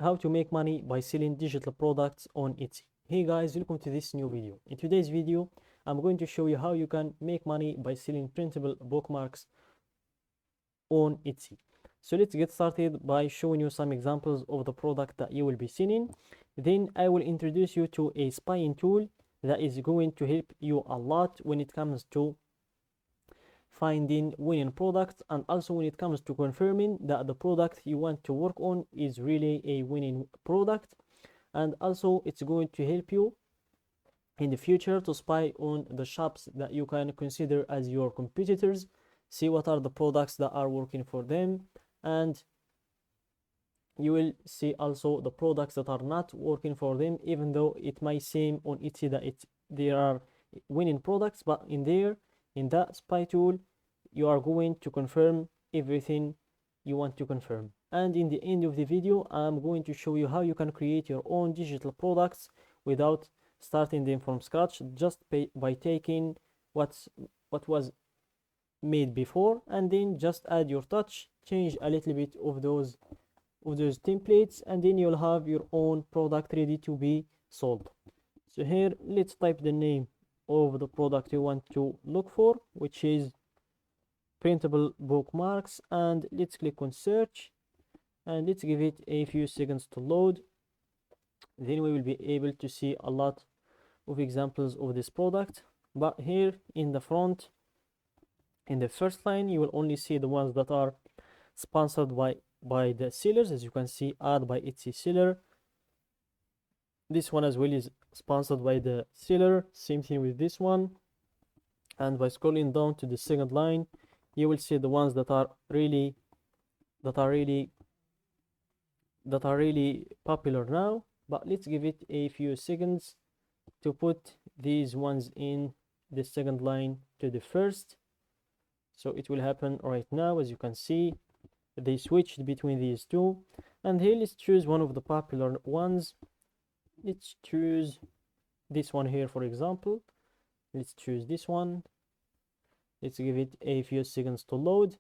how to make money by selling digital products on Etsy. Hey guys, welcome to this new video. In today's video, I'm going to show you how you can make money by selling printable bookmarks on Etsy. So let's get started by showing you some examples of the product that you will be selling. Then I will introduce you to a spying tool that is going to help you a lot when it comes to finding winning products, and also when it comes to confirming that the product you want to work on is really a winning product. And also it's going to help you in the future to spy on the shops that you can consider as your competitors, see what are the products that are working for them, and you will see also the products that are not working for them, even though it might seem on Etsy that there are winning products, but in that spy tool you are going to confirm everything you want to confirm. And in the end of the video, I'm going to show you how you can create your own digital products without starting them from scratch, just by taking what was made before and then just add your touch, change a little bit of those templates, and then you'll have your own product ready to be sold. So here, let's type the name of the product you want to look for, which is Printable Bookmarks, and let's click on search, and let's give it a few seconds to load. Then we will be able to see a lot of examples of this product. But here in the front, in the first line, you will only see the ones that are sponsored by the sellers. As you can see, Ad by Etsy seller. This one as well is sponsored by the seller. Same thing with this one. And by scrolling down to the second line, you will see the ones that are really popular now. But let's give it a few seconds to put these ones in the second line to the first. So it will happen right now. As you can see, they switched between these two. And here, let's choose one of the popular ones. Let's choose this one here, for example. Let's choose this one. Let's give it a few seconds to load.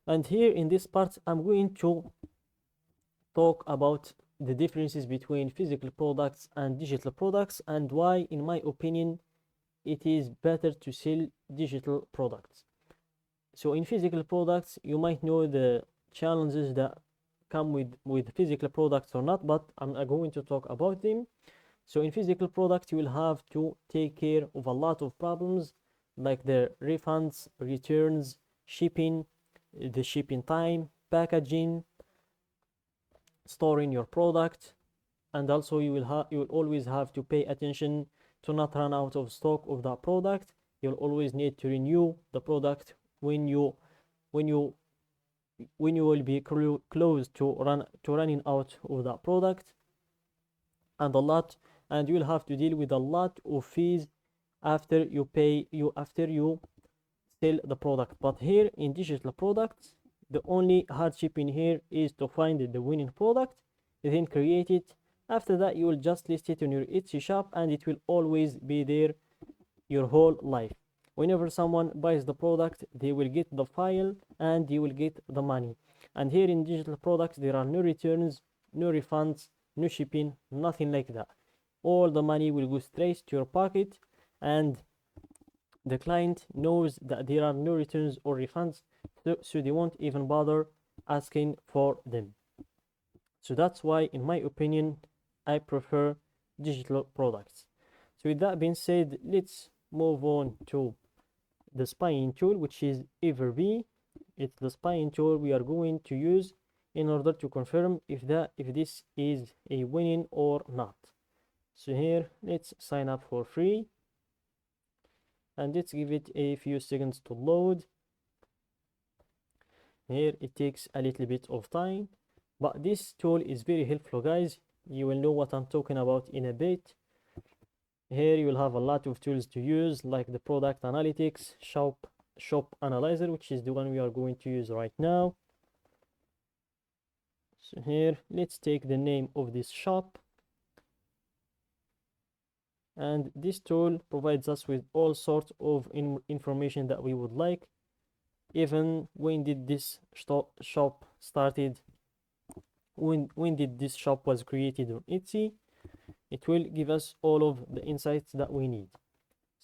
And here in this part, I'm going to talk about the differences between physical products and digital products, and why, in my opinion, it is better to sell digital products. So in physical products, you might know the challenges that come with physical products or not, but I'm going to talk about them. So in physical products, you will have to take care of a lot of problems, like the refunds, returns, shipping, the shipping time, packaging, storing your product, and also you will always have to pay attention to not run out of stock of that product. You'll always need to renew the product when you will be close to running out of that product, and you will have to deal with a lot of fees after you sell the product. But here in digital products, the only hardship in here is to find the winning product, then create it. After that, you will just list it on your Etsy shop, and it will always be there your whole life. Whenever someone buys the product, they will get the file and you will get the money. And here in digital products, there are no returns, no refunds, no shipping, nothing like that. All the money will go straight to your pocket, and the client knows that there are no returns or refunds, so they won't even bother asking for them. So that's why, in my opinion, I prefer digital products. So with that being said, let's move on to the spying tool, which is Everbee. It's the spying tool we are going to use in order to confirm if this is a winning or not. So here, let's sign up for free, and let's give it a few seconds to load. Here it takes a little bit of time, but this tool is very helpful, guys. You will know what I'm talking about in a bit. Here you will have a lot of tools to use, like the product analytics, shop analyzer, which is the one we are going to use right now. So here, let's take the name of this shop, and this tool provides us with all sorts of information that we would like. Even when did this shop started, when did this shop was created on Etsy, it will give us all of the insights that we need.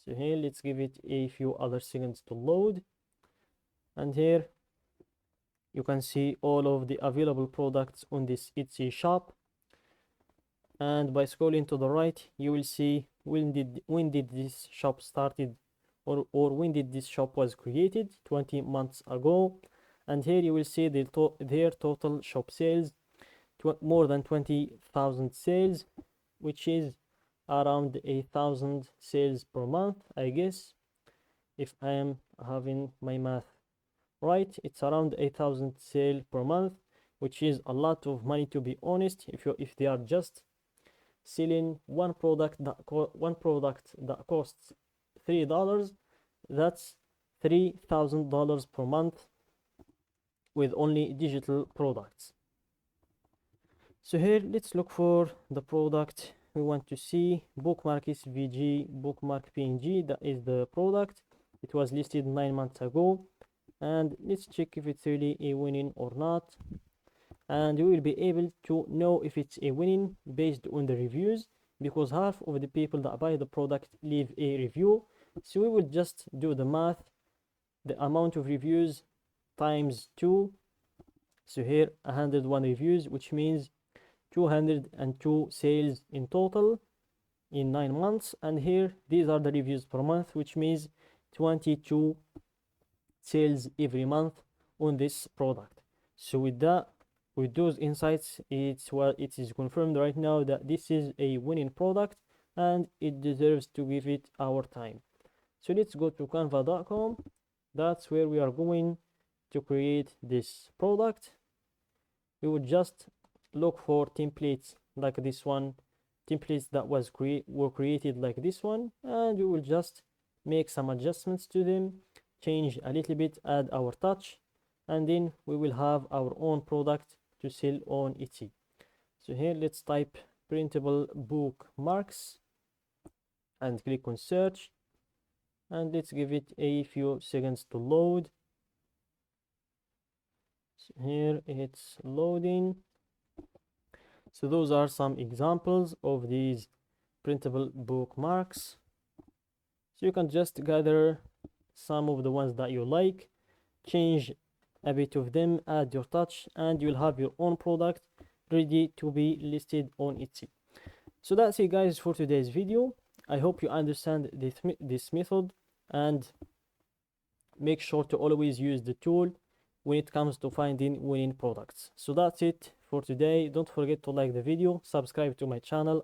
So here, let's give it a few other seconds to load. And here you can see all of the available products on this Etsy shop. And by scrolling to the right, you will see when did this shop started, or when did this shop was created, 20 months ago. And here you will see their total shop sales, more than 20,000 sales, which is around 1,000 sales per month, I guess, if I am having my math right. It's around 1,000 sale per month, which is a lot of money, to be honest. If they are just selling one product that costs $3, that's $3,000 per month with only digital products. So here, let's look for the product we want to see. Bookmark SVG, bookmark PNG, that is the product. It was listed 9 months ago, and let's check if it's really a winning or not. And we will be able to know if it's a winning based on the reviews, because half of the people that buy the product leave a review. So we will just do the math, the amount of reviews times 2. So here, 101 reviews, which means 202 sales in total in 9 months. And here, these are the reviews per month, which means 22 sales every month on this product. So with those insights, it is confirmed right now that this is a winning product and it deserves to give it our time. So let's go to canva.com. That's where we are going to create this product. We would just look for templates like this one, templates that were created like this one, and we will just make some adjustments to them, change a little bit, add our touch, and then we will have our own product to sell on Etsy. So here, let's type Printable Bookmarks and click on search, and let's give it a few seconds to load. So here it's loading. So those are some examples of these printable bookmarks. So you can just gather some of the ones that you like, change a bit of them, add your touch, and you'll have your own product ready to be listed on Etsy. So that's it, guys, for today's video. I hope you understand this method, and make sure to always use the tool when it comes to finding winning products. So that's it for today. Don't forget to like the video, subscribe to my channel.